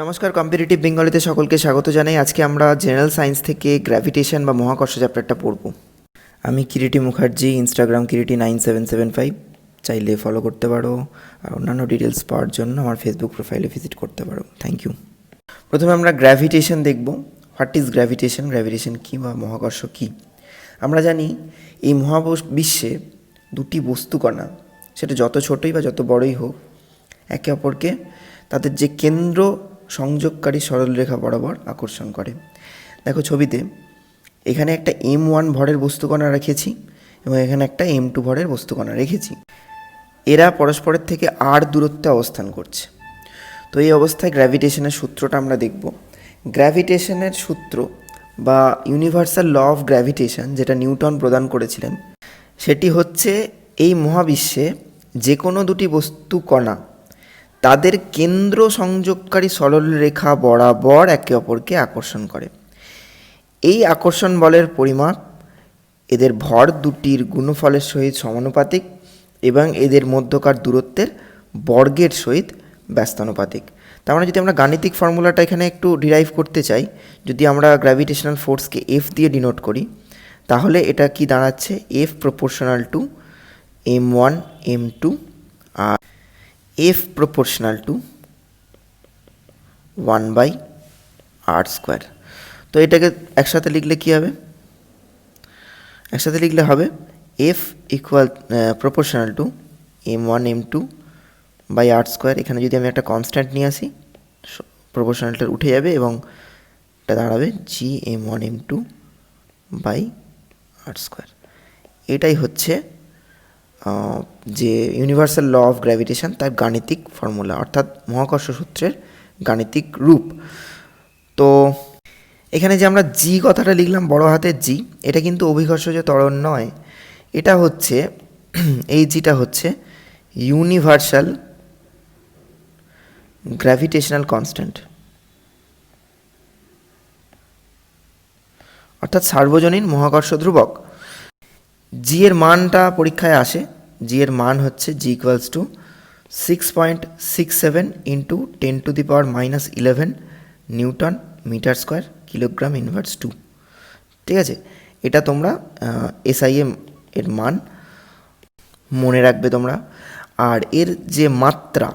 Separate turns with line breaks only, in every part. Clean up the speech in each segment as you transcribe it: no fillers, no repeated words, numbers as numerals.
নমস্কার, কম্পিটিটিভ বেঙ্গলিতে সকলকে স্বাগত জানাই। আজকে আমরা জেনারেল সায়েন্স থেকে গ্র্যাভিটেশন বা মহাকর্ষ চ্যাপ্টারটা পড়ব। আমি কিরিটি মুখার্জি, ইনস্টাগ্রাম কিরিটি 9775, চাইলে ফলো করতে পারো। আর অন্যান্য ডিটেলস পাওয়ার জন্য আমার ফেসবুক প্রোফাইলে ভিজিট করতে পারো। Thank you. প্রথমে আমরা গ্র্যাভিটেশন দেখব। হোয়াট ইজ গ্র্যাভিটেশন, গ্র্যাভিটেশন কী বা মহাকর্ষ কী? আমরা জানি এই মহাবিশ্বে দুটি বস্তুকণা, সেটা যত ছোটই বা যত বড়ই হোক, একে অপরকে তাদের যে কেন্দ্র সংযোগকারী সরলরেখা বরাবর আকর্ষণ করে। দেখো ছবিতে, এখানে একটা m1 ভরের বস্তুকণা রেখেছি এবং এখানে একটা m2 ভরের বস্তুকণা রেখেছি। এরা পরস্পরের থেকে r দূরত্বে অবস্থান করছে। তো এই অবস্থায় গ্র্যাভিটেশনের সূত্রটা আমরা দেখব। গ্র্যাভিটেশনের সূত্র বা ইউনিভার্সাল ল অফ গ্র্যাভিটেশন, যেটা নিউটন প্রদান করেছিলেন, সেটি হচ্ছে এই মহাবিশ্বে যে কোনো দুটি বস্তুকণা তাদের কেন্দ্র সংযোগকারী সরলরেখা বরাবর একে অপরকে আকর্ষণ করে। এই আকর্ষণ বলের পরিমাপ এদের ভর দুটির গুণফলের সহিত সমানুপাতিক এবং এদের মধ্যকার দূরত্বের বর্গের সহিত ব্যস্তানুপাতিক। তার মানে যদি আমরা গাণিতিক ফর্মুলাটা এখানে একটু ডিরাইভ করতে চাই, যদি আমরা গ্র্যাভিটেশনাল ফোর্সকে এফ দিয়ে ডিনোট করি, তাহলে এটা কি দাঁড়াচ্ছে? F proportional to m1 m2 আর এফ প্রপোর্শনাল টু 1/r²। তো এটাকে একসাথে লিখলে কি হবে? একসাথে লিখলে হবে F equal proportional to m1 m2/r²। এখানে যদি আমি একটা কনস্ট্যান্ট নিয়ে আসি, প্রপোর্শনালটা উঠে যাবে এবং এটা দাঁড়াবে জি m1 m2/r²। এটাই হচ্ছে যে ইউনিভার্সাল ল অফ গ্র্যাভিটেশন, তার গাণিতিক ফর্মুলা, অর্থাৎ মহাকর্ষ সূত্রের গাণিতিক রূপ। তো এখানে যে আমরা জি কথাটা লিখলাম বড় হাতের জি, এটা কিন্তু অভিকর্ষজ ত্বরণ নয়। এটা হচ্ছে, এই জিটা হচ্ছে ইউনিভার্সাল গ্র্যাভিটেশনাল কনস্ট্যান্ট, অর্থাৎ সার্বজনীন মহাকর্ষ ধ্রুবক। জি এর মানটা পরীক্ষায় আসে। জি এর মান হচ্ছে G equals to 6.67 into 10⁻⁻11 newton metre square kilogram inverse 2। ঠিক আছে, এটা তোমরা এসআইএম এর মান মনে রাখবে তোমরা। আর এর যে মাত্রা,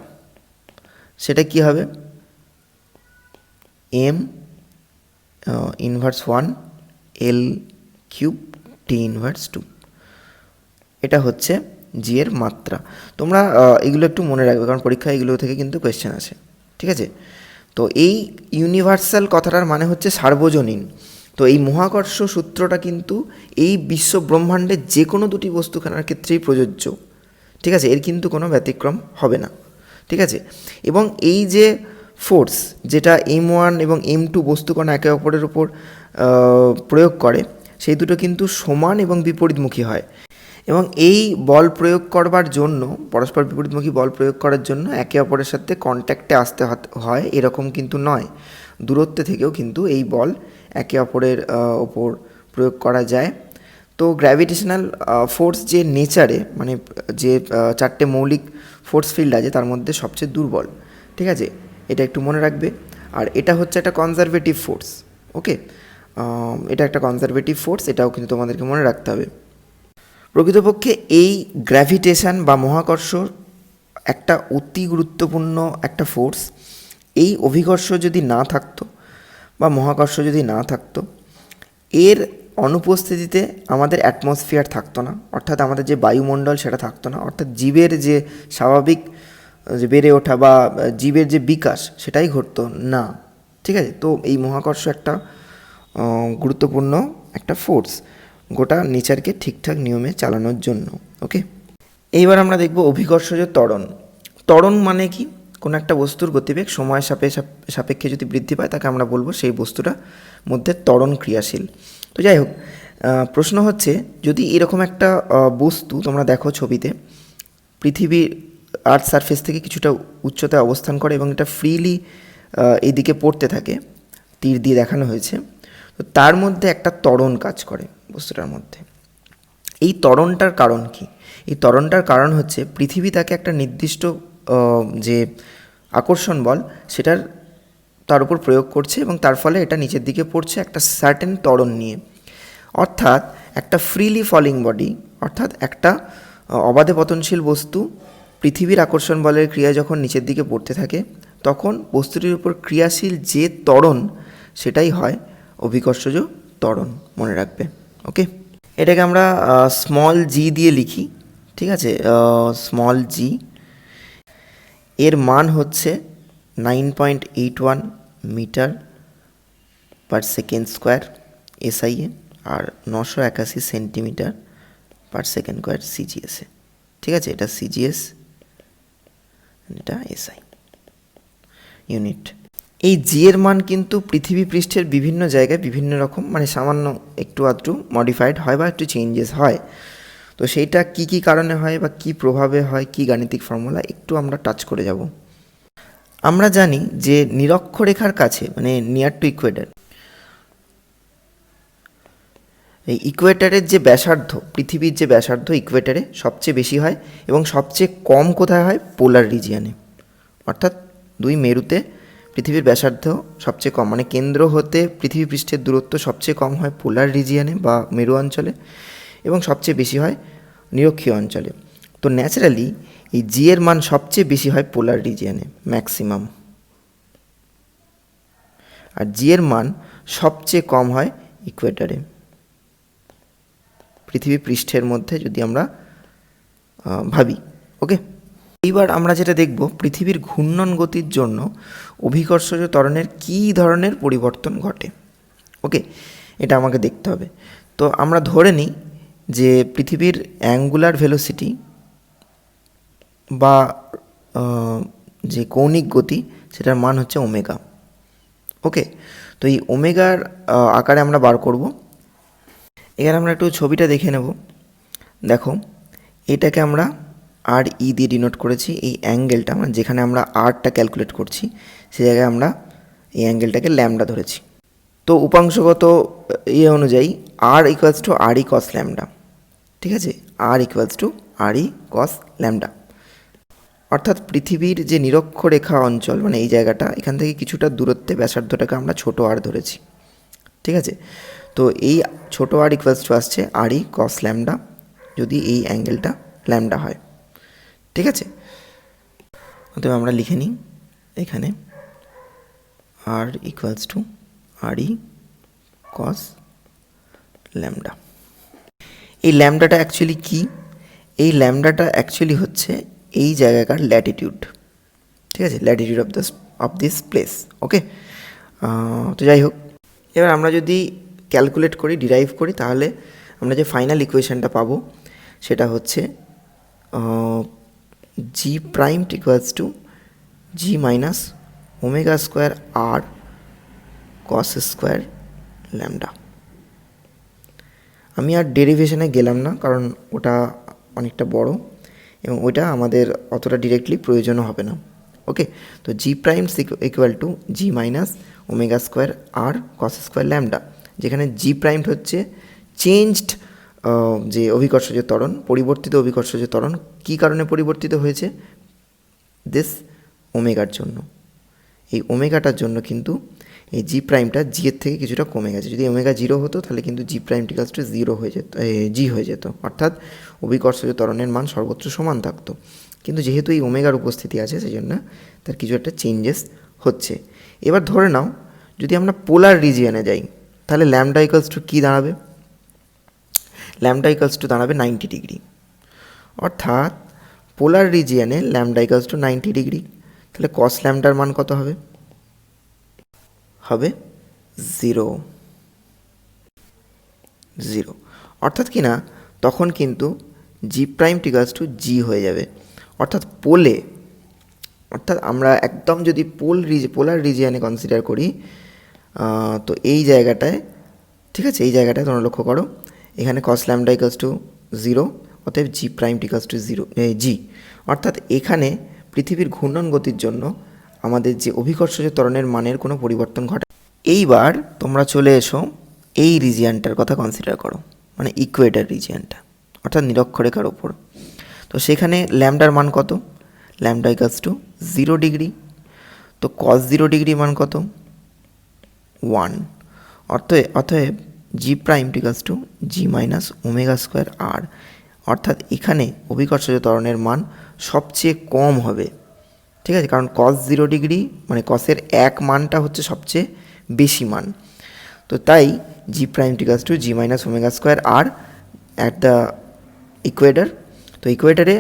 সেটা কি হবে? এম ইনভার্স 1 এল কিউব টি ইনভার্স 2। এটা হচ্ছে জি এর মাত্রা। তোমরা এগুলো একটু মনে রাখবে, কারণ পরীক্ষায় এগুলো থেকে কিন্তু কোয়েশ্চেন আসে। ঠিক আছে, তো এই ইউনিভার্সাল কথাটার মানে হচ্ছে সার্বজনীন। তো এই মহাকর্ষ সূত্রটা কিন্তু এই বিশ্ব ব্রহ্মাণ্ডের যে কোনো দুটি বস্তুখানার ক্ষেত্রেই প্রযোজ্য। ঠিক আছে, এর কিন্তু কোনো ব্যতিক্রম হবে না। ঠিক আছে, এবং এই যে ফোর্স, যেটা m1 এবং m2 বস্তুকণা একে অপরের উপর প্রয়োগ করে, সেই দুটো কিন্তু সমান এবং বিপরীতমুখী হয়। এবং এই বল প্রয়োগ করবার জন্য, পরস্পর বিপরীতমুখী বল প্রয়োগ করার জন্য একে অপরের সাথে কন্ট্যাক্টে আসতে হয় এরকম কিন্তু নয়। দূরত্বে থেকেও কিন্তু এই বল একে অপরের ওপর প্রয়োগ করা যায়। তো গ্র্যাভিটেশনাল ফোর্স যে নেচারে, মানে যে চারটে মৌলিক ফোর্স ফিল্ড আছে, তার মধ্যে সবচেয়ে দুর্বল। ঠিক আছে, এটা একটু মনে রাখবে। আর এটা হচ্ছে একটা কনজারভেটিভ ফোর্স। ওকে, এটা একটা কনজারভেটিভ ফোর্স, এটাও কিন্তু তোমাদেরকে মনে রাখতে হবে। প্রকৃতপক্ষে এই গ্র্যাভিটেশন বা মহাকর্ষ একটা অতি গুরুত্বপূর্ণ একটা ফোর্স। এই অভিকর্ষ যদি না থাকতো বা মহাকর্ষ যদি না থাকতো, এর অনুপস্থিতিতে আমাদের অ্যাটমসফিয়ার থাকতো না, অর্থাৎ আমাদের যে বায়ুমণ্ডল সেটা থাকতো না, অর্থাৎ জীবের যে স্বাভাবিক যে বেড়ে ওঠা বা জীবের যে বিকাশ, সেটাই ঘটতো না। ঠিক আছে, তো এই মহাকর্ষ একটা গুরুত্বপূর্ণ একটা ফোর্স গোটা নেচারকে ঠিকঠাক নিয়মে চালানোর জন্য। ওকে, এইবার আমরা দেখব অভিকর্ষজ ত্বরণ। ত্বরণ মানে কি? কোনো একটা বস্তুর গতিবেগ সময় সাপেক্ষে যদি বৃদ্ধি পায়, তাকে আমরা বলবো সেই বস্তুটার মধ্যে ত্বরণ ক্রিয়াশীল। তো যাই হোক, প্রশ্ন হচ্ছে, যদি এরকম একটা বস্তু তোমরা দেখো ছবিতে, পৃথিবীর আর্থ সারফেস থেকে কিছুটা উচ্চতায় অবস্থান করে এবং এটা ফ্রিলি এইদিকে পড়তে থাকে, তীর দিয়ে দেখানো হয়েছে, তো তার মধ্যে একটা ত্বরণ কাজ করে বস্তুটার মধ্যে। এই ত্বরণটার কারণ কি? এই ত্বরণটার কারণ হচ্ছে পৃথিবী তাকে একটা নির্দিষ্ট যে আকর্ষণ বল, সেটার তার উপর প্রয়োগ করছে এবং তার ফলে এটা নিচের দিকে পড়ছে একটা সার্টেন ত্বরণ নিয়ে। অর্থাৎ একটা ফ্রিলি ফলিং বডি, অর্থাৎ একটা অবাধে পতনশীল বস্তু পৃথিবীর আকর্ষণ বলের ক্রিয়ায় যখন নিচের দিকে পড়তে থাকে, তখন বস্তুটির উপর ক্রিয়াশীল যে ত্বরণ সেটাই হয় অভিকর্ষজ ত্বরণ, মনে রাখবে। ওকে, এটাকে আমরা স্মল জি দিয়ে লিখি, ঠিক আছে, স্মল জি। এর মান হচ্ছে 9.81 মিটার পার সেকেন্ড স্কোয়ার এসআইএ, আর 981 সেন্টিমিটার পার সেকেন্ড স্কোয়ার সিজিএসে। ঠিক আছে, এটা সিজিএস, এটা এসআই ইউনিট। এই জি এর মান কিন্তু পৃথিবী পৃষ্ঠের বিভিন্ন জায়গায় বিভিন্ন রকম, মানে সামান্য একটু আধটু মডিফাইড হয় বা একটু চেঞ্জেস হয়। তো সেইটা কি কি কারণে হয় বা কি প্রভাবে হয়, কি গাণিতিক ফর্মুলা, একটু আমরা টাচ করে যাব। আমরা জানি যে নিরক্ষরেখার কাছে, মানে নিয়ার টু ইকুয়েটার, এই ইকুয়েটারের যে ব্যাসার্ধ, পৃথিবীর যে ব্যাসার্ধ ইকুয়েটারে সবচেয়ে বেশি হয় এবং সবচেয়ে কম কোথায় হয়? পোলার রিজিয়ানে। অর্থাৎ দুই মেরুতে পৃথিবীর ব্যাসার্ধ সবচেয়ে কম, মানে কেন্দ্র হতে পৃথিবী পৃষ্ঠের দূরত্ব সবচেয়ে কম হয় পোলার রিজিয়ানে বা মেরু অঞ্চলে, এবং সবচেয়ে বেশি হয় নিরক্ষীয় অঞ্চলে। তো ন্যাচারালি এই জি এর মান সবচেয়ে বেশি হয় পোলার রিজিয়ানে, ম্যাক্সিমাম, আর জি এর মান সবচেয়ে কম হয় ইকুয়েটারে, পৃথিবী পৃষ্ঠের মধ্যে যদি আমরা ভাবি। ওকে, এইবার আমরা যেটা দেখব, পৃথিবীর ঘূর্ণন গতির জন্য অভিকর্ষজ ত্বরণের কী ধরনের পরিবর্তন ঘটে। ওকে, এটা আমাকে দেখতে হবে। তো আমরা ধরে নিই যে পৃথিবীর অ্যাঙ্গুলার ভেলোসিটি বা যে কৌণিক গতি, সেটার মান হচ্ছে ওমেগা। ওকে, তো এই ওমেগার আকারে আমরা বার করব। এখানে আমরা একটু ছবিটা দেখে নেব। দেখো, এটাকে আমরা আর ই দিয়ে ডিনোট করেছি। এই অ্যাঙ্গেলটা, মানে যেখানে আমরা আরটা ক্যালকুলেট করছি, সেই জায়গায় আমরা এই অ্যাঙ্গেলটাকে ল্যামডা ধরেছি। তো উপাংশগত ইয়ে অনুযায়ী R equals to R E cos lambda. ঠিক আছে, R equals to R E cos lambda. অর্থাৎ পৃথিবীর যে নিরক্ষরেখা অঞ্চল, মানে এই জায়গাটা, এখান থেকে কিছুটা দূরত্বে ব্যাসার্ধটাকে আমরা ছোটো আর ধরেছি। ঠিক আছে, তো এই ছোটো আর ইকুয়ালস টু আসছে আর ই কস ল্যামডা, যদি এই অ্যাঙ্গেলটা ল্যামডা হয়। ঠিক আছে, অতএব আমরা লিখে নিই এখানে R equals to R E cos lambda. এই ল্যামডাটা অ্যাকচুয়ালি কি? এই ল্যামডাটা অ্যাকচুয়ালি হচ্ছে এই জায়গাকার ল্যাটিটিউড। ঠিক আছে, ল্যাটিটিউড অফ দিস প্লেস। ওকে, তো যাই হোক, এবার আমরা যদি ক্যালকুলেট করি, ডিরাইভ করি, তাহলে আমরা যে ফাইনাল ইকুয়েশানটা পাবো সেটা হচ্ছে G prime equals to G minus omega square R cos square lambda. আমি আর ডেরিভেশনে গেলাম না, কারণ ওটা অনেকটা বড় এবং ওইটা আমাদের অতটা ডিরেক্টলি প্রয়োজনও হবে না। ওকে, তো G prime equal to G minus omega square R cos square lambda, যেখানে জি প্রাইম হচ্ছে চেঞ্জড যে অভিকর্ষজ ত্বরণ, পরিবর্তিত অভিকর্ষজ ত্বরণ। কী কারণে পরিবর্তিত হয়েছে? দিস ওমেগার জন্য। এই ওমেগাটার জন্য কিন্তু এই জি প্রাইমটা জি এর থেকে কিছুটা কমে গেছে। যদি ওমেগা জিরো হতো তাহলে কিন্তু জি প্রাইম ইকুয়ালস টু জিরো হয়ে যেত, জি হয়ে যেত, অর্থাৎ অভিকর্ষজ ত্বরণের মান সর্বত্র সমান থাকতো। কিন্তু যেহেতু এই ওমেগার উপস্থিতি আছে, সেই জন্য তার কিছু একটা চেঞ্জেস হচ্ছে। এবার ধরে নাও যদি আমরা পোলার রিজিয়নে যাই, তাহলে ল্যামডা ইকুয়ালস টু কী দাঁড়াবে? ল্যামডা ইকুয়ালস টু দাঁড়াবে 90 ডিগ্রি। অর্থাৎ পোলার রিজিয়নে ল্যামডা ইকুয়ালস টু 90 ডিগ্রি। তাহলে কস ল্যামডার মান কত হবে? হবে 0। অর্থাৎ কি না, তখন কিন্তু জি প্রাইম ইকুয়ালস টু জি হয়ে যাবে। অর্থাৎ পোলে, অর্থাৎ আমরা একদম যদি পোলার রিজিয়নে কনসিডার করি, তো এই জায়গাটায়, ঠিক আছে, এই জায়গাটায় তোমরা লক্ষ্য করো, এখানে কস ল্যামডা ইকুয়ালস টু 0, অতএব জি প্রাইম ইকুয়ালস টু 0 জি। অর্থাৎ এখানে পৃথিবীর ঘূর্ণন গতির জন্য আমাদের যে অভিকর্ষজ ত্বরণের মানের কোনো পরিবর্তন ঘটে। এইবার তোমরা চলে এসো এই রিজিয়ানটার কথা কনসিডার করো, মানে ইকুয়েটার রিজিয়ানটা, অর্থাৎ নিরক্ষরেখার ওপর। তো সেখানে ল্যামডার মান কত? Lambda equals to 0 degree. তো cos 0 ডিগ্রি মান কত? 1। অতএব G prime equals to G minus omega square R, অর্থাৎ এখানে অভিকর্ষজ ত্বরণের মান সবচেয়ে কম হবে। ঠিক আছে, কারণ cos 0 ডিগ্রি মানে কসের এক মানটা হচ্ছে সবচেয়ে বেশি মান। তো তাই G prime equals to G minus omega square R at the equator. তো ইকুয়েটরে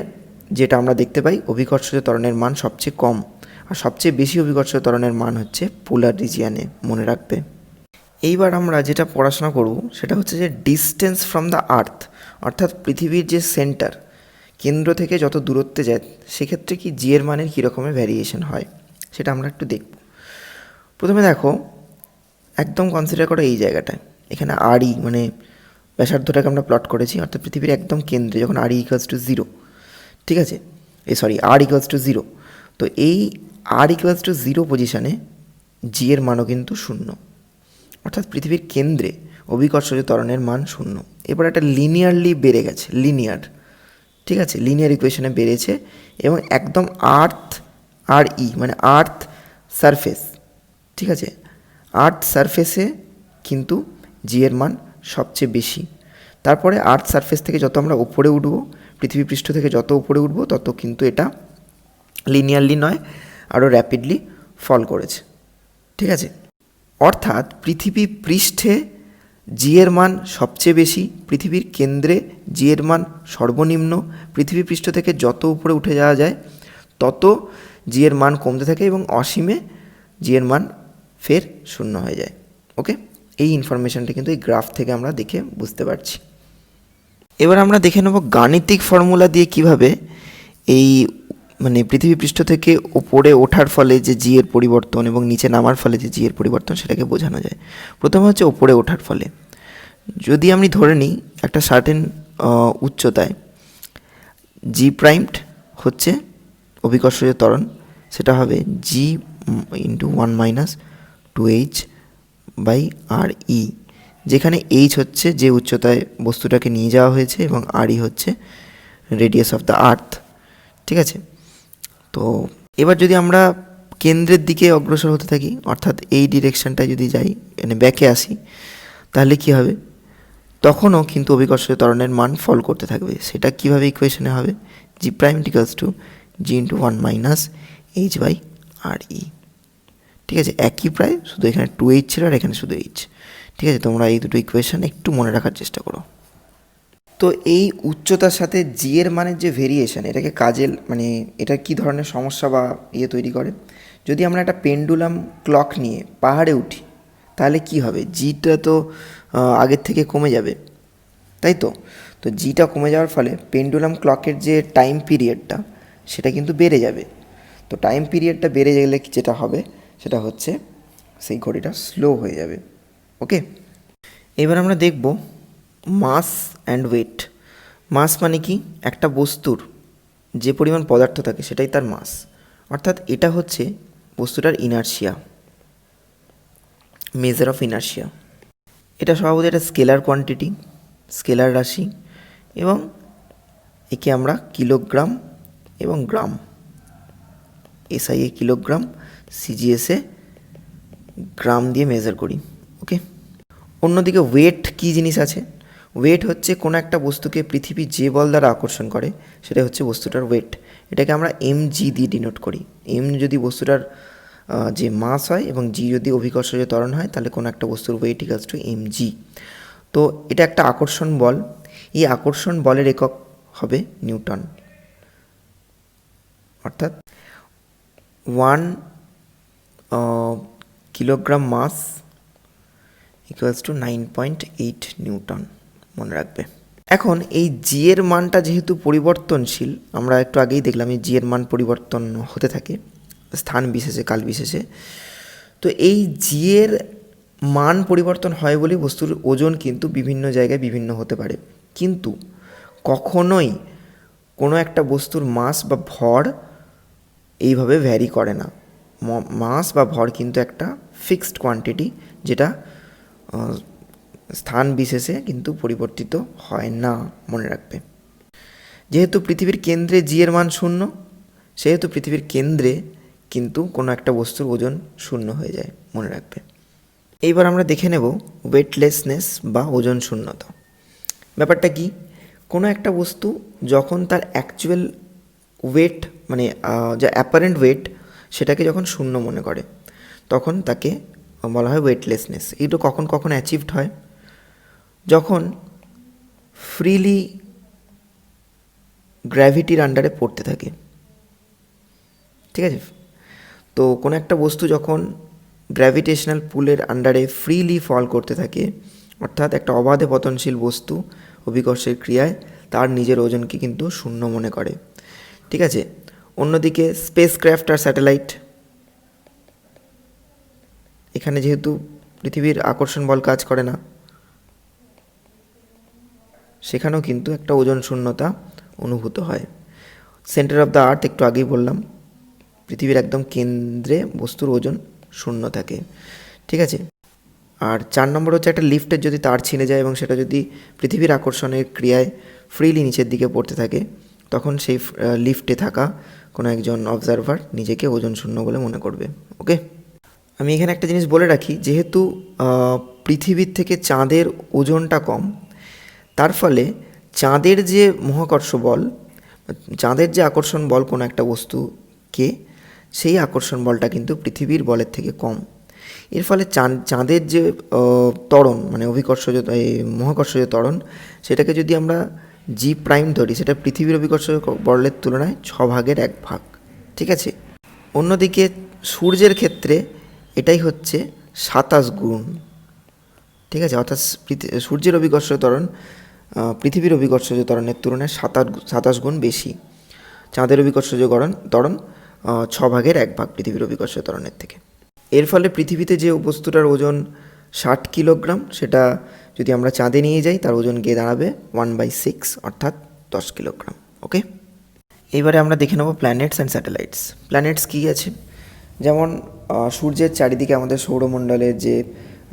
যেটা আমরা দেখতে পাই অভিকর্ষজ ত্বরণের মান সবচেয়ে কম, আর সবচেয়ে বেশি অভিকর্ষজ ত্বরণের মান হচ্ছে পোলার রিজিয়ানে, মনে রাখবে। এইবার আমরা যেটা পড়াশোনা করব সেটা হচ্ছে যে ডিস্টেন্স ফ্রম দ্য আর্থ, অর্থাৎ পৃথিবীর যে সেন্টার, কেন্দ্র থেকে যত দূরত্বে যায় সেক্ষেত্রে কি জি এর মানের কী রকমের ভ্যারিয়েশন হয় সেটা আমরা একটু দেখব। প্রথমে দেখো, একদম কনসিডার করো এই জায়গাটায়, এখানে আরই মানে ব্যাসার্ধটাকে আমরা প্লট করেছি, অর্থাৎ পৃথিবীর একদম কেন্দ্রে যখন আর ইকুয়ালস টু 0, ঠিক আছে, আর ইকুয়ালস টু 0, তো এই আর ইকুয়ালস টু 0 পজিশানে জি এর মানও কিন্তু 0, অর্থাৎ পৃথিবীর কেন্দ্রে অভিকর্ষজ ত্বরণের মান 0। এবার একটা লিনিয়ারলি বেড়ে গেছে, লিনিয়ার, ঠিক আছে, লিনিয়ার ইকুয়েশনে বেড়েছে এবং একদম আর্থ আর ই মানে আর্থ সারফেস, ঠিক আছে, আর্থ সারফেসে কিন্তু জি এর মান সবচেয়ে বেশি। তারপরে আর্থ সারফেস থেকে যত আমরা উপরে উঠব, পৃথিবী পৃষ্ঠ থেকে যত উপরে উঠব তত কিন্তু এটা লিনিয়ারলি নয়, আরও র্যাপিডলি ফল করেছে, ঠিক আছে। অর্থাৎ পৃথিবী পৃষ্ঠে জি এর মান সবচেয়ে বেশি, পৃথিবীর কেন্দ্রে জি এর মান সর্বনিম্ন, পৃথিবী পৃষ্ঠ থেকে যত উপরে উঠে যাওয়া যায় তত জি এর মান কমতে থাকে এবং অসীমে জি এর মান ফের 0 হয়ে যায়। ওকে, এই ইনফরমেশানটা কিন্তু এই গ্রাফ থেকে আমরা দেখে বুঝতে পারছি। এবার আমরা দেখে নেব গাণিতিক ফর্মুলা দিয়ে কিভাবে এই মানে পৃথিবী পৃষ্ঠ থেকে ওপরে ওঠার ফলে যে জি এর পরিবর্তন এবং নিচে নামার ফলে যে জি এর পরিবর্তন সেটাকে বোঝানো যায়। প্রথমে হচ্ছে ওপরে ওঠার ফলে, যদি আমি ধরে নিই একটা সার্টেন উচ্চতায় জি প্রাইমড হচ্ছে অভিকর্ষজ ত্বরণ, সেটা হবে জি into 1 minus 2h by R ই, যেখানে এইচ হচ্ছে যে উচ্চতায় বস্তুটাকে নিয়ে যাওয়া হয়েছে এবং আর ই হচ্ছে রেডিয়াস অফ দ্য আর্থ, ঠিক আছে। তো এবার যদি আমরা কেন্দ্রের দিকে অগ্রসর হতে থাকি, অর্থাৎ এই ডিরেকশানটায় যদি যাই মানে ব্যাকে আসি, তাহলে কি হবে, তখনও কিন্তু অভিকর্ষজ ত্বরণের মান ফল করতে থাকবে। সেটা কীভাবে ইকুয়েশনে হবে, G prime equals to G into 1 minus H by R E, ঠিক আছে, একই প্রায়, শুধু এখানে 2h ছিল আর এখানে শুধু h, ঠিক আছে। তোমরা এই দুটো ইকুয়েশন একটু মনে রাখার চেষ্টা করো। তো এই উচ্চতার সাথে জি এর মানের যে ভেরিয়েশন, এটাকে কাজে মানে এটা কী ধরনের সমস্যা বা তৈরি করে, যদি আমরা একটা পেন্ডুলাম ক্লক নিয়ে পাহাড়ে উঠি তাহলে কি হবে, জিটা তো আগের থেকে কমে যাবে, তাই তো। তো জিটা কমে যাওয়ার ফলে পেন্ডুলাম ক্লকের যে টাইম পিরিয়ডটা সেটা কিন্তু বেড়ে যাবে। তো টাইম পিরিয়ডটা বেড়ে গেলে যেটা হবে সেটা হচ্ছে সেই ঘড়িটা স্লো হয়ে যাবে। ওকে, এবার আমরা দেখব মাস অ্যান্ড ওয়েট। মাস মানে কি, একটা বস্তুর যে পরিমাণ পদার্থ থাকে সেটাই তার মাস, অর্থাৎ এটা হচ্ছে বস্তুটার ইনার্শিয়া, মেজার অফ ইনার্শিয়া। এটা স্বভাবত একটা স্কেলার কোয়ান্টিটি, স্কেলার রাশি, এবং একে আমরা কিলোগ্রাম এবং গ্রাম, এসআইএ কিলোগ্রাম, সিজিএসে গ্রাম দিয়ে মেজার করি। ওকে, অন্যদিকে ওয়েট কী জিনিস আছে, ওয়েট হচ্ছে কোনো একটা বস্তুকে পৃথিবী যে বল দ্বারা আকর্ষণ করে সেটা হচ্ছে বস্তুটার ওয়েট। এটাকে আমরা mg দিয়ে ডিনোট করি। এম যদি বস্তুটার যে মাস হয় এবং জি যদি অভিকর্ষজ ত্বরণ হয় তাহলে কোনো একটা বস্তুর ওয়েট ইকুয়ালস টু mg। তো এটা একটা আকর্ষণ বল, এই আকর্ষণ বলের একক হবে নিউটন, অর্থাৎ 1 kilogram mass equals to 9.8 newton, মনে রাখবে। এখন এই জি এর মানটা যেহেতু পরিবর্তনশীল, আমরা একটু আগেই দেখলাম এই জি এর মান পরিবর্তন হতে থাকে স্থান বিশেষে, কাল বিশেষে। তো এই জি এর মান পরিবর্তন হয় বলেই বস্তুর ওজন কিন্তু বিভিন্ন জায়গায় বিভিন্ন হতে পারে, কিন্তু কখনোই কোনো একটা বস্তুর মাস বা ভর এইভাবে ভ্যারি করে না। মাস বা ভর কিন্তু একটা ফিক্সড কোয়ান্টিটি, যেটা স্থান বিশেষে কিন্তু পরিবর্তিত হয় না, মনে রাখবে। যেহেতু পৃথিবীর কেন্দ্রে জি এর মান 0, সেহেতু পৃথিবীর কেন্দ্রে কিন্তু কোনো একটা বস্তুর ওজন শূন্য হয়ে যায়, মনে রাখবে। এইবার আমরা দেখে নেব ওয়েটলেসনেস বা ওজন শূন্যতা। ব্যাপারটা কি, কোনো একটা বস্তু যখন তার অ্যাকচুয়াল ওয়েট মানে যা অ্যাপারেন্ট ওয়েট সেটাকে যখন শূন্য মনে করে তখন তাকে বলা হয় ওয়েটলেসনেস। এইটা কখন কখন অ্যাচিভড হয়, যখন ফ্রিলি গ্র্যাভিটির আন্ডারে পড়তে থাকে। ঠিক আছে, তো কোনো একটা বস্তু যখন গ্র্যাভিটেশনাল পুলের আন্ডারে ফ্রিলি ফল করতে থাকে, অর্থাৎ একটা অবাধে পতনশীল বস্তু অভিকর্ষের ক্রিয়ায় তার নিজের ওজনকে কিন্তু শূন্য মনে করে। ঠিক আছে, অন্যদিকে স্পেসক্রাফট আর স্যাটেলাইট, এখানে যেহেতু পৃথিবীর আকর্ষণ বল কাজ করে না, সেখানেও কিন্তু একটা ওজন শূন্যতা অনুভূত হয়। সেন্টার অফ দ্য আর্থ একটু আগেই বললাম, পৃথিবীর একদম কেন্দ্রে বস্তুর ওজন শূন্য থাকে। ঠিক আছে, আর 4 নম্বর হচ্ছে একটা লিফটের যদি তার ছিঁড়ে যায় এবং সেটা যদি পৃথিবীর আকর্ষণের ক্রিয়ায় ফ্রিলি নিচের দিকে পড়তে থাকে, তখন সেই লিফটে থাকা কোনো একজন অবজারভার নিজেকে ওজন শূন্য বলে মনে করবে। ওকে, আমি এখানে একটা জিনিস বলে রাখি, যেহেতু পৃথিবীর থেকে চাঁদের ওজনটা কম, তার ফলে চাঁদের যে মহাকর্ষ বল, চাঁদের যে আকর্ষণ বল কোনো একটা বস্তুকে, সেই আকর্ষণ বলটা কিন্তু পৃথিবীর বলের থেকে কম। এর ফলে চাঁদের যে ত্বরণ মানে অভিকর্ষজ মহাকর্ষজ ত্বরণ, সেটাকে যদি আমরা জি প্রাইম ধরি, সেটা পৃথিবীর অভিকর্ষজ বলের তুলনায় 6/1 ঠিক আছে। অন্যদিকে সূর্যের ক্ষেত্রে এটাই হচ্ছে 27 গুণ। ঠিক আছে, অর্থাৎ সূর্যের অভিকর্ষজ ত্বরণ পৃথিবীর অভিকর্ষজ ত্বরণের তুলনায় 27 গুণ বেশি। চাঁদের অভিকর্ষজ ত্বরণ 6/1 পৃথিবীর অভিকর্ষজ ত্বরণের থেকে। এর ফলে পৃথিবীতে যে বস্তুটার ওজন 60 কিলোগ্রাম, সেটা যদি আমরা চাঁদে নিয়ে যাই তার ওজন গিয়ে দাঁড়াবে 1/6 অর্থাৎ 10 কিলোগ্রাম। ওকে, এইবারে আমরা দেখে নেব প্ল্যানেটস অ্যান্ড স্যাটেলাইটস। প্ল্যানেটস কী আছে, যেমন সূর্যের চারিদিকে আমাদের সৌরমণ্ডলের যে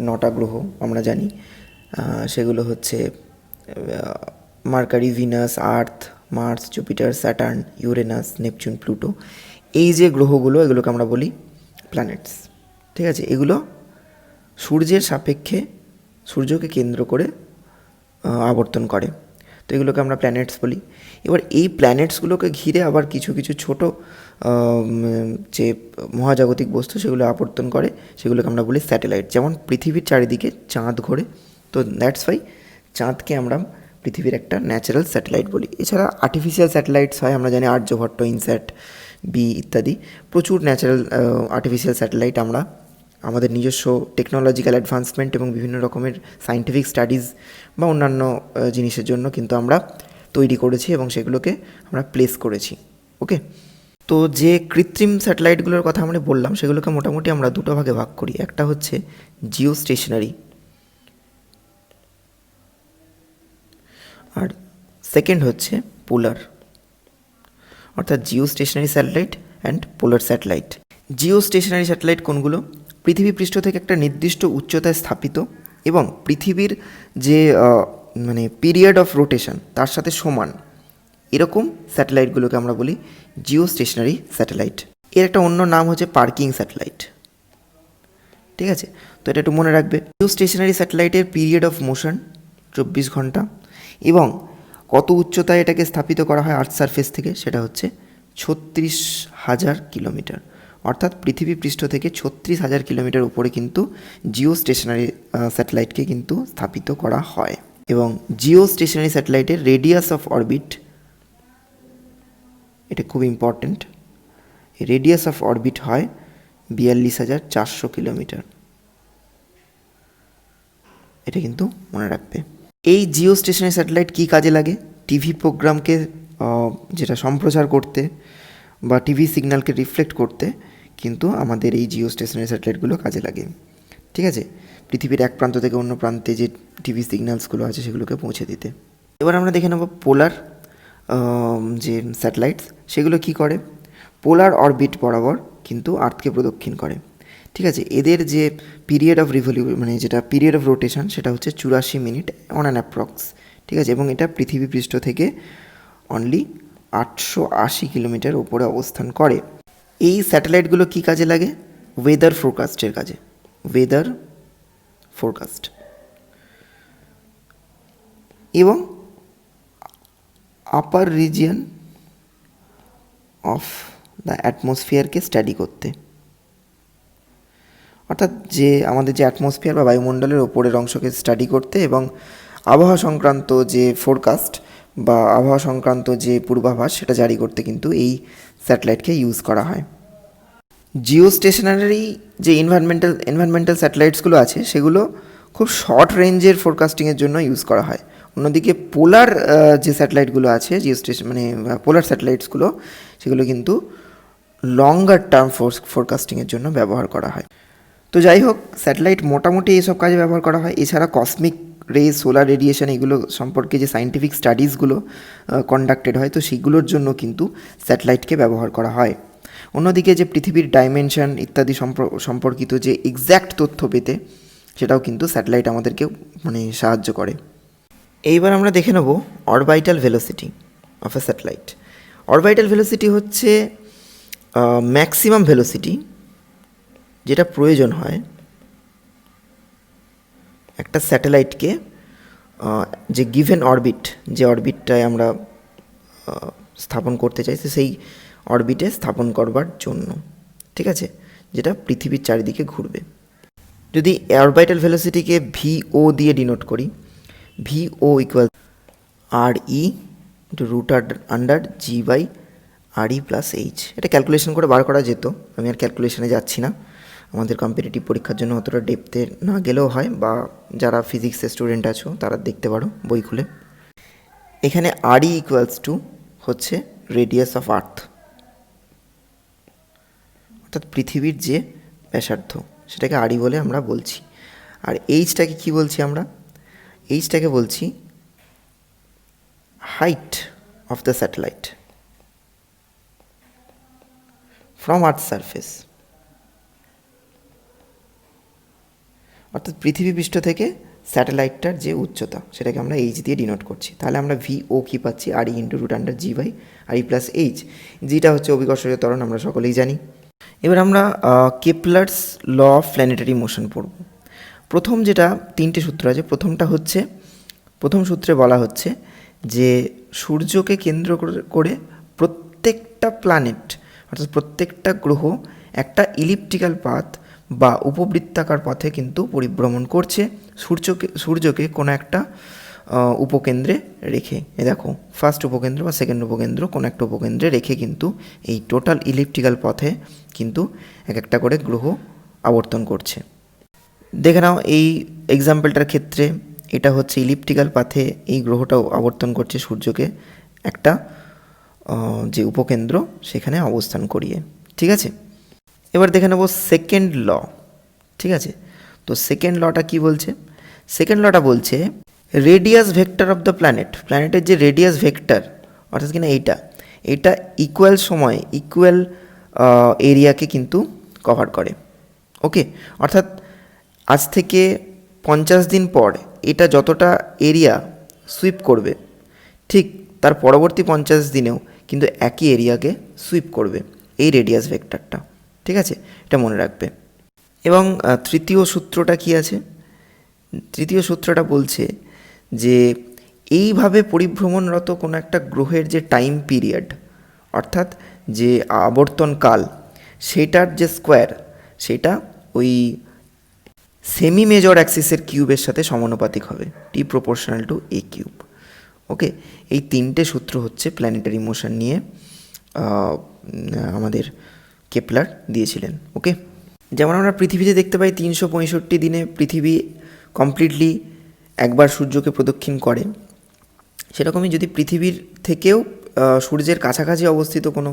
9টা গ্রহ আমরা জানি, সেগুলো হচ্ছে Mercury, Venus, Earth, Mars, Jupiter, Saturn, Uranus, Neptune, Pluto. এই যে গ্রহগুলো, এগুলোকে আমরা বলি প্ল্যানেটস। ঠিক আছে, এগুলো সূর্যের সাপেক্ষে সূর্যকে কেন্দ্র করে আবর্তন করে, তো এগুলোকে আমরা প্ল্যানেটস বলি। এবার এই প্ল্যানেটসগুলোকে ঘিরে আবার কিছু কিছু ছোটো যে মহাজাগতিক বস্তু সেগুলো আবর্তন করে, সেগুলোকে আমরা বলি স্যাটেলাইট। যেমন পৃথিবীর চারিদিকে চাঁদ ঘোরে, তো দ্যাটস ওয়াই চাঁদকে আমরা পৃথিবীর একটা ন্যাচারাল স্যাটেলাইট বলি। এছাড়া আর্টিফিশিয়াল স্যাটেলাইটস হয়, আমরা জানি আর্যভট্ট, ইনস্যাট বি ইত্যাদি। প্রচুর ন্যাচারাল আর্টিফিশিয়াল স্যাটেলাইট আমরা আমাদের নিজস্ব টেকনোলজিক্যাল অ্যাডভান্সমেন্ট এবং বিভিন্ন রকমের সায়েন্টিফিক স্টাডিজ বা অন্যান্য জিনিসের জন্য কিন্তু আমরা তৈরি করেছি এবং সেগুলোকে আমরা প্লেস করেছি। ওকে, তো যে কৃত্রিম স্যাটেলাইটগুলোর কথা আমরা বললাম, সেগুলোকে মোটামুটি আমরা দুটো ভাগে ভাগ করি। একটা হচ্ছে জিও স্টেশনারি, আর সেকেন্ড হচ্ছে পোলার, অর্থাৎ geostationary satellite and polar satellite. Geostationary satellite কোনগুলো, পৃথিবী পৃষ্ঠ থেকে একটা নির্দিষ্ট উচ্চতায় স্থাপিত এবং পৃথিবীর যে মানে পিরিয়ড অফ রোটেশন তার সাথে সমান, এরকম স্যাটেলাইটগুলোকে আমরা বলি জিও স্টেশনারি স্যাটেলাইট। এর একটা অন্য নাম হচ্ছে পার্কিং স্যাটেলাইট। ঠিক আছে, তো এটা একটু মনে রাখবে। জিও স্টেশনারি স্যাটেলাইটের পিরিয়ড অফ মোশন 24 ঘন্টা এবং কত উচ্চতায় এটাকে স্থাপিত করা হয় আর্থ সারফেস থেকে, সেটা হচ্ছে 36,000 কিলোমিটার। অর্থাৎ পৃথিবী পৃষ্ঠ থেকে 36,000 কিলোমিটার উপরে কিন্তু জিও স্টেশনারি স্যাটেলাইটকে কিন্তু স্থাপিত করা হয়। এবং জিও স্টেশনারি স্যাটেলাইটের রেডিয়াস অফ অরবিট, এটা খুব ইম্পর্ট্যান্ট, রেডিয়াস অফ অরবিট হয় 42,400 কিলোমিটার। এটা কিন্তু মনে রাখবে। এই জিও স্টেশনারি স্যাটেলাইট কী কাজে লাগে, টিভি প্রোগ্রামকে যেটা সম্প্রচার করতে বা টিভি সিগন্যালকে রিফ্লেক্ট করতে কিন্তু আমাদের এই জিও স্টেশনারি স্যাটেলাইটগুলো কাজে লাগে। ঠিক আছে, পৃথিবীর এক প্রান্ত থেকে অন্য প্রান্তে যে টিভি সিগন্যালসগুলো আছে সেগুলোকে পৌঁছে দিতে। এবার আমরা দেখে নেব পোলার যে স্যাটেলাইটস, সেগুলো কি করে, পোলার অরবিট বরাবর কিন্তু আর্থকে প্রদক্ষিণ করে। ঠিক আছে, এদের যে পিরিয়ড অফ মানে যেটা পিরিয়ড অফ রোটেশন, সেটা হচ্ছে 84 মিনিট অন অ্যান অ্যাপ্রক্স। ঠিক আছে, এবং এটা পৃথিবী পৃষ্ঠ থেকে অনলি 880 কিলোমিটার উপরে অবস্থান করে। এই স্যাটেলাইটগুলো কী কাজে লাগে? ওয়েদার ফোরকাস্টের কাজে, ওয়েদার ফোরকাস্ট, এবং আপার রিজিয়ন অফ দ্য অ্যাটমসফিয়ারকে স্টাডি করতে। অর্থাৎ যে আমাদের যে অ্যাটমসফিয়ার বা বায়ুমণ্ডলের ওপরের অংশকে স্টাডি করতে এবং আবহাওয়া সংক্রান্ত যে ফোরকাস্ট বা আবহাওয়া সংক্রান্ত যে পূর্বাভাস সেটা জারি করতে কিন্তু স্যাটেলাইটকে ইউজ করা হয়। জিও স্টেশনারি যে এনভায়রনমেন্টাল স্যাটেলাইটসগুলো আছে সেগুলো খুব শর্ট রেঞ্জের ফোরকাস্টিংয়ের জন্য ইউজ করা হয়। অন্যদিকে পোলার যে স্যাটেলাইটগুলো আছে, জিও স্টেশন পোলার স্যাটেলাইটসগুলো, সেগুলো কিন্তু লঙ্গার টার্ম ফোরকাস্টিংয়ের জন্য ব্যবহার করা হয়। তো যাই হোক, স্যাটেলাইট মোটামুটি এইসব কাজে ব্যবহার করা হয়। এছাড়া কসমিক রেজ, সোলার রেডিয়েশন, এগুলো সম্পর্কে যে সায়েন্টিফিক স্টাডিজগুলো কন্ডাক্টেড হয়, তো সেগুলোর জন্য কিন্তু স্যাটেলাইটকে ব্যবহার করা হয়। অন্যদিকে যে পৃথিবীর ডাইমেনশন ইত্যাদি সম্পর্কিত যে এক্স্যাক্ট তথ্য পেতে, সেটাও কিন্তু স্যাটেলাইট আমাদেরকে সাহায্য করে। এইবার আমরা দেখে নেব orbital velocity of A satellite. Orbital velocity হচ্ছে ম্যাক্সিমাম ভেলোসিটি যেটা প্রয়োজন হয় একটা স্যাটেলাইটকে যে গিভেন অরবিট, যে অরবিটটায় আমরা স্থাপন করতে চাই, সেই অরবিটে স্থাপন করবার জন্য, ঠিক আছে, যেটা পৃথিবীর চারিদিকে ঘুরবে। যদি অরবাইটাল ভেলোসিটিকে ভিও দিয়ে ডিনোট করি, V O equal R E into root under G by R E plus H. এটা ক্যালকুলেশন করে বার করা যেত, আমি আর ক্যালকুলেশনে যাচ্ছি না। আমাদের কম্পিটিটিভ পরীক্ষার জন্য অতটা ডেপথে না গেলেও হয়, বা যারা ফিজিক্সের স্টুডেন্ট আছো তারা দেখতে পারো বই খুলে। এখানে আর ই ইকুয়ালস টু হচ্ছে রেডিয়াস অফ আর্থ, অর্থাৎ পৃথিবীর যে ব্যাসার্ধ, সেটাকে আর ই বলে আমরা বলছি। আর এইচটাকে কি বলছি আমরা? এইচটাকে বলছি height of the satellite from earth surface, অর্থাৎ পৃথিবী পৃষ্ঠ থেকে স্যাটেলাইটটার যে উচ্চতা, সেটাকে আমরা এইচ দিয়ে ডিনোট করছি। তাহলে আমরা ভিও কী পাচ্ছি? R E into root under G by R E plus H. জিটা হচ্ছে অভিকর্ষীয় ত্বরণ, আমরা সকলেই জানি। এবার আমরা Kepler's law of planetary motion পড়ব। প্রথম যেটা 3টে সূত্র আছে, প্রথম সূত্রে বলা হচ্ছে যে সূর্যকে কেন্দ্র করে প্রত্যেকটা প্ল্যানেট, অর্থাৎ প্রত্যেকটা গ্রহ একটা ইলিপ্টিক্যাল পাথ বা উপবৃত্তাকার পথে কিন্তু পরিভ্রমণ করছে সূর্যকে কোনো একটা উপকেন্দ্রে রেখে। দেখো, ফার্স্ট উপকেন্দ্র বা সেকেন্ড উপকেন্দ্র কোনো একটা উপকেন্দ্রে রেখে কিন্তু এই টোটাল ইলিপ্টিক্যাল পথে কিন্তু এক একটা করে গ্রহ আবর্তন করছে। দেখে নাও এই এক্সাম্পলটার ক্ষেত্রে এটা হচ্ছে ইলিপ্টিক্যাল পাথে এই গ্রহটাও আবর্তন করছে সূর্যকে একটা যে উপকেন্দ্র সেখানে অবস্থান করিয়ে, ঠিক আছে। এবার দেখে নেব সেকেন্ড ল, ঠিক আছে। তো সেকেন্ড লটা কি বলছে? সেকেন্ড লটা বলছে রেডিয়াস ভেক্টর অফ দ্য প্ল্যানেটের যে রেডিয়াস ভেক্টর, অর্থাৎ কিনা এইটা ইকুয়াল সময় ইকুয়াল এরিয়াকে কিন্তু কভার করে। ওকে, অর্থাৎ আজ থেকে 50 দিন পর এটা যতটা এরিয়া সুইপ করবে, ঠিক তার পরবর্তী 50 দিনেও কিন্তু একই এরিয়াকে সুইপ করবে এই রেডিয়াস ভেক্টরটা, ঠিক আছে, এটা মনে রাখবে। এবং তৃতীয় সূত্রটা কি আছে? তৃতীয় সূত্রটা বলছে যে এইভাবে পরিভ্রমণরত কোনো একটা গ্রহের যে টাইম পিরিয়ড, অর্থাৎ যে আবর্তনকাল, সেটার যে স্কোয়ার, সেটা ওই সেমি মেজর অ্যাক্সিসের কিউবের সাথে সমানুপাতিক হবে, টি প্রপোর্শনাল টু এ কিউব। ওকে, এই 3টে সূত্র হচ্ছে প্ল্যানেটারি মোশন নিয়ে আমাদের কেপলার দিয়েছিলেন। ওকে, যেমন আমরা পৃথিবীতে দেখতে পাই 365 দিনে পৃথিবী কমপ্লিটলি একবার সূর্যকে প্রদক্ষিণ করে, সেরকমই যদি পৃথিবীর থেকেও সূর্যের কাছাকাছি অবস্থিত কোনো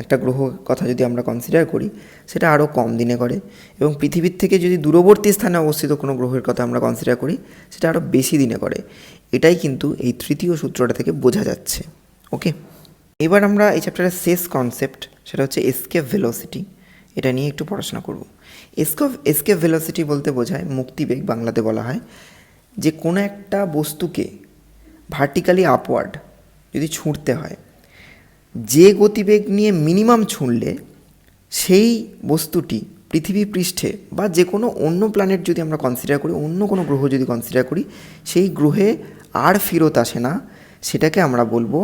একটা গ্রহ কথা যদি আমরা কনসিডার করি, সেটা আরও কম দিনে করে, এবং পৃথিবীর থেকে যদি দূরবর্তী স্থানে অবস্থিত কোনো গ্রহের কথা আমরা কনসিডার করি, সেটা আরও বেশি দিনে করে। এটাই কিন্তু এই তৃতীয় সূত্রটা থেকে বোঝা যাচ্ছে। ওকে, এবার আমরা এই চ্যাপ্টারের শেষ কনসেপ্ট, সেটা হচ্ছে এসকেপ ভেলোসিটি, এটা নিয়ে একটু পড়াশোনা করব। এসকেপ ভেলোসিটি বলতে বোঝায় মুক্তিবেগ, বাংলাতে বলা হয়, যে কোনো একটা বস্তুকে ভার্টিক্যালি আপওয়ার্ড যদি ছুঁড়তে হয়, যে গতিবেগ নিয়ে মিনিমাম ছুঁড়লে সেই বস্তুটি পৃথিবী পৃষ্ঠে বা যে কোনো অন্য প্ল্যানেট যদি আমরা কনসিডার করি, অন্য কোনো গ্রহ যদি কনসিডার করি, সেই গ্রহে আর ফেরত আসে না, সেটাকে আমরা বলবো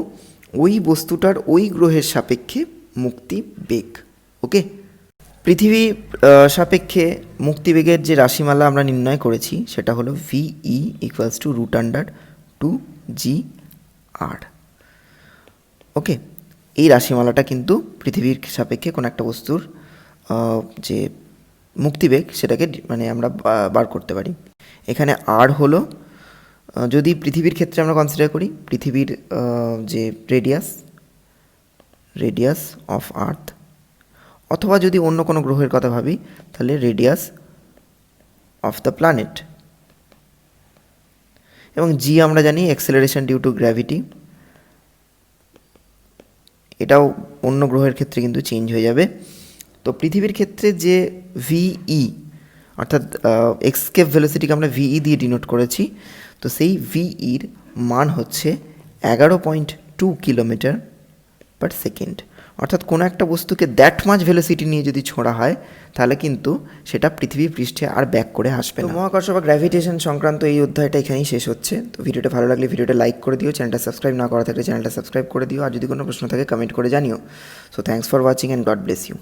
ওই বস্তুটার ওই গ্রহের সাপেক্ষে মুক্তি বেগ। ওকে, পৃথিবী সাপেক্ষে মুক্তিবেগের যে রাশিমালা আমরা নির্ণয় করেছি সেটা হলো VE ইকুয়ালস টু √2GR। ওকে, এই রাশিমালাটা কিন্তু পৃথিবীর সাপেক্ষে কোনো একটা বস্তুর যে মুক্তিবেগ সেটাকে মানে আমরা বার করতে পারি। এখানে আর হলো যদি পৃথিবীর ক্ষেত্রে আমরা কনসিডার করি পৃথিবীর যে রেডিয়াস অফ আর্থ, অথবা যদি অন্য কোনো গ্রহের কথা ভাবি তাহলে রেডিয়াস অফ দ্য প্ল্যানেট। এবং জি আমরা জানি অ্যাক্সেলারেশন ডিউ টু গ্র্যাভিটি, এটাও অন্য গ্রহের ক্ষেত্রে কিন্তু চেঞ্জ হয়ে যাবে। তো পৃথিবীর ক্ষেত্রে যে VE অর্থাৎ এক্সকেপ ভেলোসিটিকে আমরা VE দিয়ে ডিনোট করেছি, তো সেই VEর মান হচ্ছে 11.2 কিলোমিটার পার সেকেন্ড। অর্থাৎ কোনো একটা বস্তুকে দ্যাট মাচ ভেলোসিটি নিয়ে যদি ছোঁড়া হয় তাহলে কিন্তু সেটা পৃথিবী পৃষ্ঠে আর ব্যাক করে আসবে না। মহাকর্ষ বা গ্র্যাভিটেশন সংক্রান্ত এই অধ্যায়টা এখানেই শেষ হচ্ছে। তো ভিডিওটা ভালো লাগলে ভিডিওটা লাইক করে দিও, চ্যানেলটা সাবস্ক্রাইব না করা থাকলে চ্যানেলটা সাবস্ক্রাইব করে দিও, আর যদি কোনো প্রশ্ন থাকে কমেন্ট করে জানিও। So thanks for watching and god bless you.